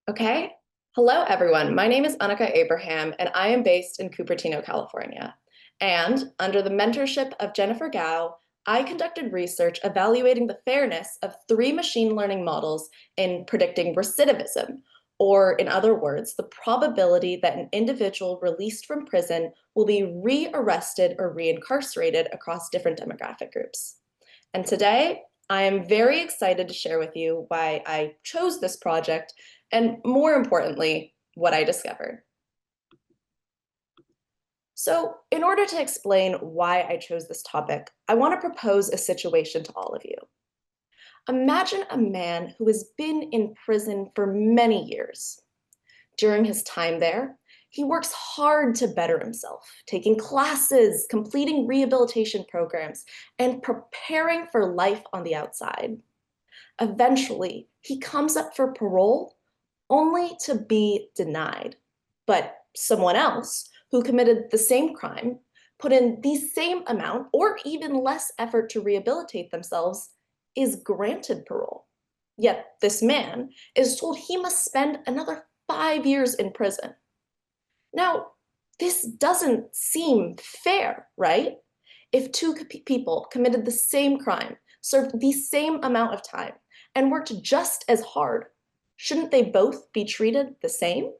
Okay. Hello, everyone. My name is Annika Abraham, and I am based in Cupertino, California. And under the mentorship of Jennifer Gao, I conducted research evaluating the fairness of three machine learning models in predicting recidivism, or in other words, the probability that an individual released from prison will be re-arrested or reincarcerated across different demographic groups. And today, I am very excited to share with you why I chose this project and, more importantly, what I discovered. So, in order to explain why I chose this topic, I want to propose a situation to all of you. Imagine a man who has been in prison for many years. During his time there, he works hard to better himself, taking classes, completing rehabilitation programs, and preparing for life on the outside. Eventually, he comes up for parole only to be denied. But someone else who committed the same crime, put in the same amount or even less effort to rehabilitate themselves, is granted parole. Yet this man is told he must spend another 5 years in prison. Now, this doesn't seem fair, right? If two people committed the same crime, served the same amount of time, and worked just as hard, shouldn't they both be treated the same?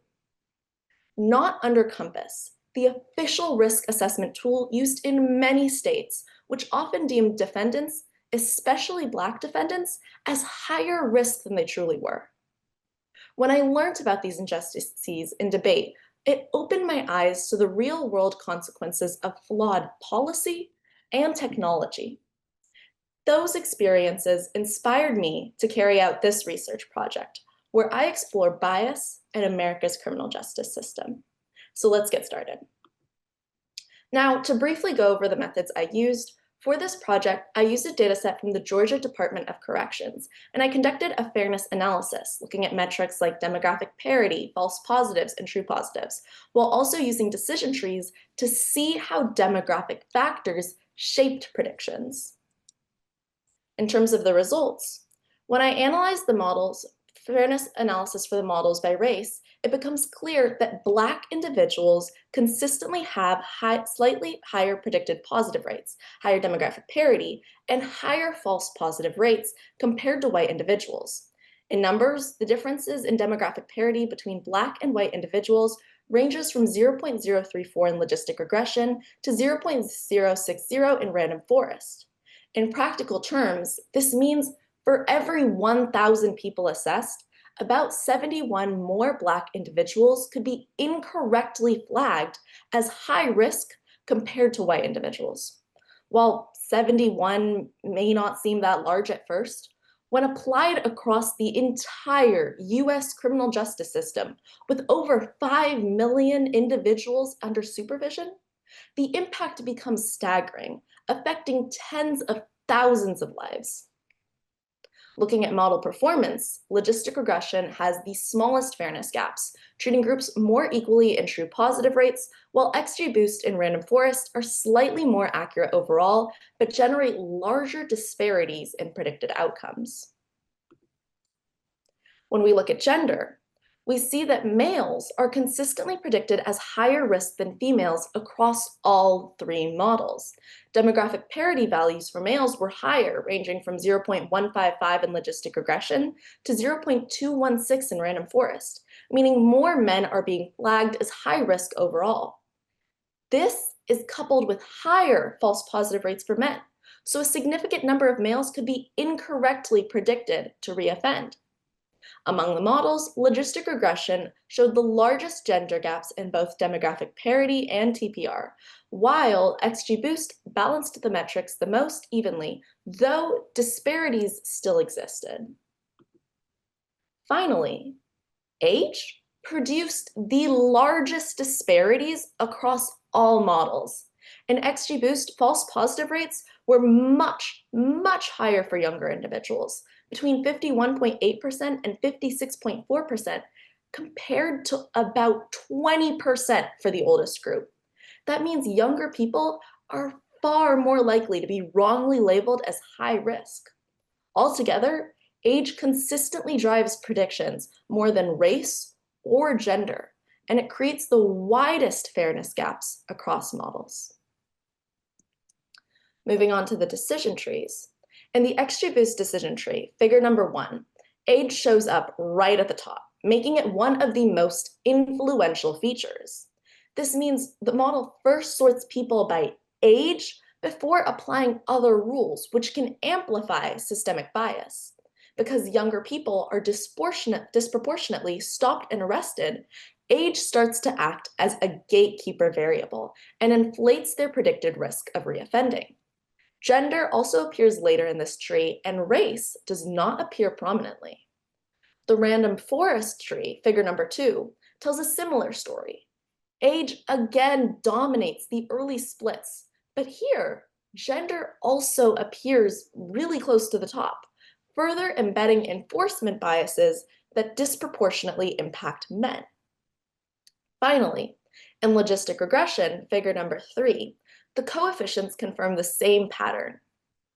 Not under COMPAS, the official risk assessment tool used in many states, which often deem defendants, especially Black defendants, as higher risk than they truly were. When I learned about these injustices in debate, it opened my eyes to the real-world consequences of flawed policy and technology. Those experiences inspired me to carry out this research project, where I explore bias in America's criminal justice system. So let's get started. Now, to briefly go over the methods I used, for this project, I used a dataset from the Georgia Department of Corrections, and I conducted a fairness analysis, looking at metrics like demographic parity, false positives, and true positives, while also using decision trees to see how demographic factors shaped predictions. In terms of the results, when I analyzed the models, fairness analysis for the models by race, it becomes clear that Black individuals consistently have slightly higher predicted positive rates, higher demographic parity, and higher false positive rates compared to white individuals. In numbers, the differences in demographic parity between Black and white individuals ranges from 0.034 in logistic regression to 0.060 in random forest. In practical terms, this means for every 1,000 people assessed, about 71 more Black individuals could be incorrectly flagged as high risk compared to white individuals. While 71 may not seem that large at first, when applied across the entire US criminal justice system with over 5 million individuals under supervision, the impact becomes staggering, affecting tens of thousands of lives. Looking at model performance, logistic regression has the smallest fairness gaps, treating groups more equally in true positive rates, while XGBoost and random forest are slightly more accurate overall, but generate larger disparities in predicted outcomes. When we look at gender, we see that males are consistently predicted as higher risk than females across all three models. Demographic parity values for males were higher, ranging from 0.155 in logistic regression to 0.216 in random forest, meaning more men are being flagged as high risk overall. This is coupled with higher false positive rates for men, so a significant number of males could be incorrectly predicted to reoffend. Among the models, logistic regression showed the largest gender gaps in both demographic parity and TPR, while XGBoost balanced the metrics the most evenly, though disparities still existed. Finally, age produced the largest disparities across all models. In XGBoost, false positive rates were much, much higher for younger individuals, between 51.8% and 56.4%, compared to about 20% for the oldest group. That means younger people are far more likely to be wrongly labeled as high risk. Altogether, age consistently drives predictions more than race or gender, and it creates the widest fairness gaps across models. Moving on to the decision trees. In the XGBoost decision tree, figure number 1, age shows up right at the top, making it one of the most influential features. This means the model first sorts people by age before applying other rules, which can amplify systemic bias. Because younger people are disproportionately stopped and arrested, age starts to act as a gatekeeper variable and inflates their predicted risk of reoffending. Gender also appears later in this tree, and race does not appear prominently. The random forest tree, figure number 2, tells a similar story. Age again dominates the early splits, but here, gender also appears really close to the top, further embedding enforcement biases that disproportionately impact men. Finally, in logistic regression, figure number 3, the coefficients confirm the same pattern.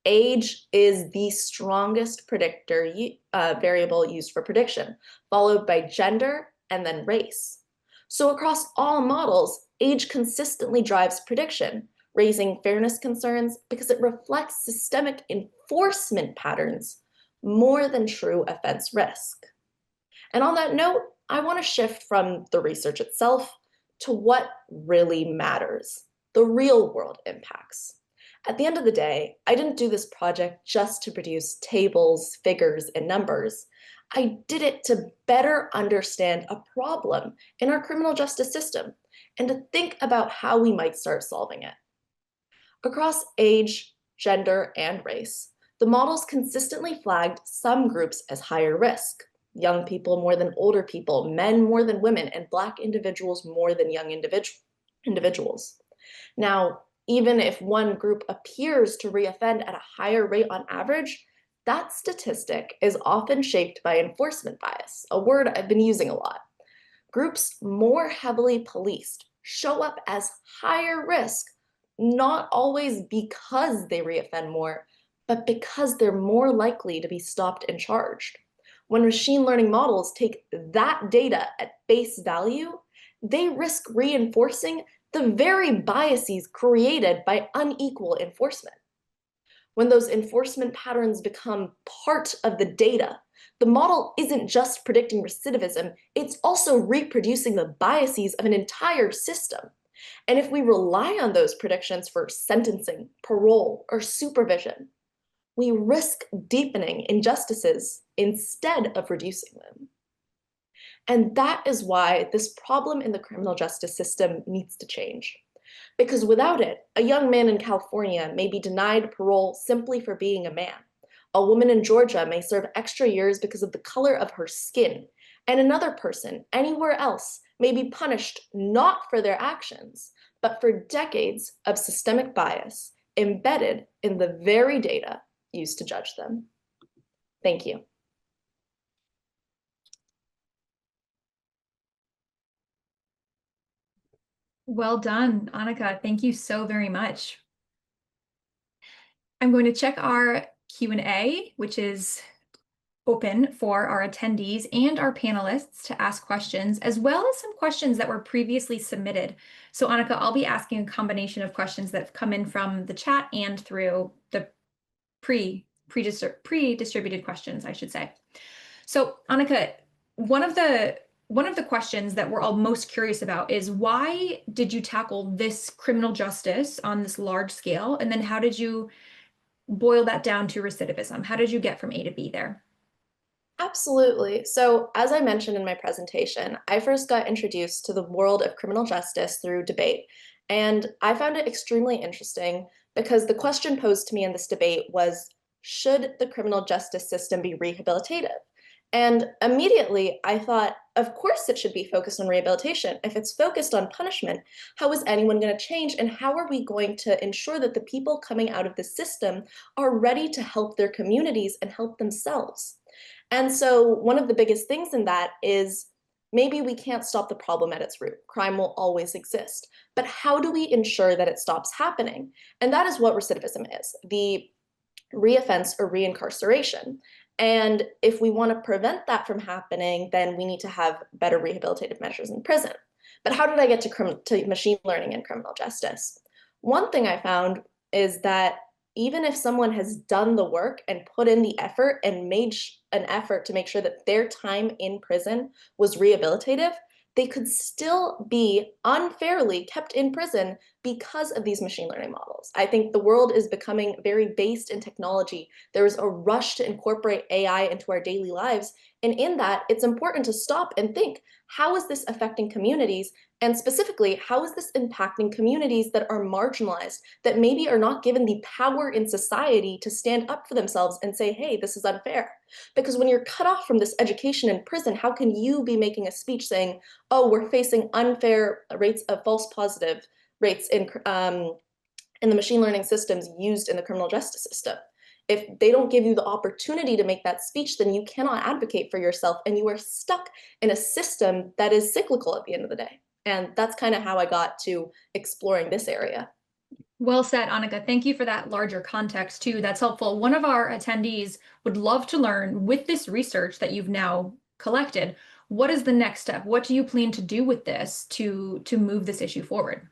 Age is the strongest predictor variable used for prediction, followed by gender and then race. So across all models, age consistently drives prediction, raising fairness concerns because it reflects systemic enforcement patterns more than true offense risk. And on that note, I want to shift from the research itself to what really matters, the real world impacts. At the end of the day, I didn't do this project just to produce tables, figures, and numbers. I did it to better understand a problem in our criminal justice system and to think about how we might start solving it. Across age, gender, and race, the models consistently flagged some groups as higher risk. Young people more than older people, men more than women, and Black individuals more than young individuals. Now, even if one group appears to reoffend at a higher rate on average, that statistic is often shaped by enforcement bias, a word I've been using a lot. Groups more heavily policed show up as higher risk, not always because they reoffend more, but because they're more likely to be stopped and charged. When machine learning models take that data at face value, they risk reinforcing the very biases created by unequal enforcement. When those enforcement patterns become part of the data, the model isn't just predicting recidivism, it's also reproducing the biases of an entire system. And if we rely on those predictions for sentencing, parole, or supervision, we risk deepening injustices instead of reducing them. And that is why this problem in the criminal justice system needs to change. Because without it, a young man in California may be denied parole simply for being a man. A woman in Georgia may serve extra years because of the color of her skin. And another person anywhere else may be punished not for their actions, but for decades of systemic bias embedded in the very data used to judge them. Thank you. Well done, Annika. Thank you so very much. I'm going to check our Q&A, which is open for our attendees and our panelists to ask questions, as well as some questions that were previously submitted. So Annika, I'll be asking a combination of questions that have come in from the chat and through the pre-distributed questions, I should say. So Annika, one of the questions that we're all most curious about is, why did you tackle this criminal justice on this large scale? And then how did you boil that down to recidivism? How did you get from A to B there? Absolutely. So as I mentioned in my presentation, I first got introduced to the world of criminal justice through debate. And I found it extremely interesting because the question posed to me in this debate was, should the criminal justice system be rehabilitative? And immediately I thought, of course it should be focused on rehabilitation. If it's focused on punishment, how is anyone going to change? And how are we going to ensure that the people coming out of the system are ready to help their communities and help themselves? And so one of the biggest things in that is, maybe we can't stop the problem at its root. Crime will always exist. But how do we ensure that it stops happening? And that is what recidivism is, the reoffense or reincarceration. And if we want to prevent that from happening, then we need to have better rehabilitative measures in prison. But how did I get to machine learning and criminal justice? One thing I found is that even if someone has done the work and put in the effort and made an effort to make sure that their time in prison was rehabilitative, they could still be unfairly kept in prison because of these machine learning models. I think the world is becoming very based in technology. There is a rush to incorporate AI into our daily lives. And in that, it's important to stop and think, how is this affecting communities? And specifically, how is this impacting communities that are marginalized, that maybe are not given the power in society to stand up for themselves and say, hey, this is unfair? Because when you're cut off from this education in prison, how can you be making a speech saying, oh, we're facing unfair rates of false positive rates in the machine learning systems used in the criminal justice system? If they don't give you the opportunity to make that speech, then you cannot advocate for yourself, and you are stuck in a system that is cyclical at the end of the day. And that's kind of how I got to exploring this area. Well said, Annika. Thank you for that larger context too. That's helpful. One of our attendees would love to learn, with this research that you've now collected, what is the next step? What do you plan to do with this to move this issue forward?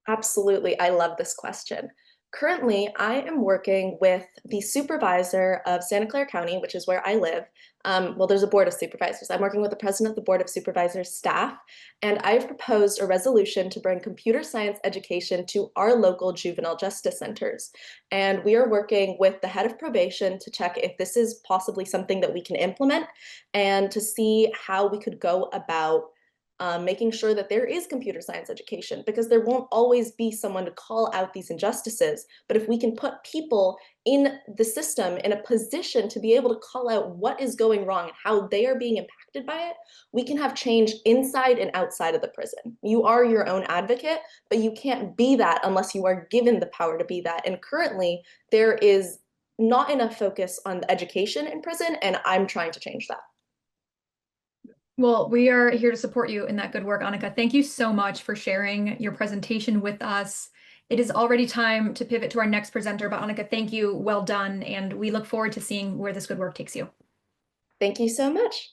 Absolutely. I love this question. Currently, I am working with the supervisor of Santa Clara County, which is where I live. Well, there's a board of supervisors. I'm working with the president of the board of supervisors staff, and I've proposed a resolution to bring computer science education to our local juvenile justice centers. And we are working with the head of probation to check if this is possibly something that we can implement and to see how we could go about making sure that there is computer science education, because there won't always be someone to call out these injustices. But if we can put people in the system in a position to be able to call out what is going wrong and how they are being impacted by it, we can have change inside and outside of the prison. You are your own advocate, but you can't be that unless you are given the power to be that. And currently, there is not enough focus on the education in prison, and I'm trying to change that. Well, we are here to support you in that good work, Annika. Thank you so much for sharing your presentation with us. It is already time to pivot to our next presenter, but Annika, thank you. Well done. And we look forward to seeing where this good work takes you. Thank you so much.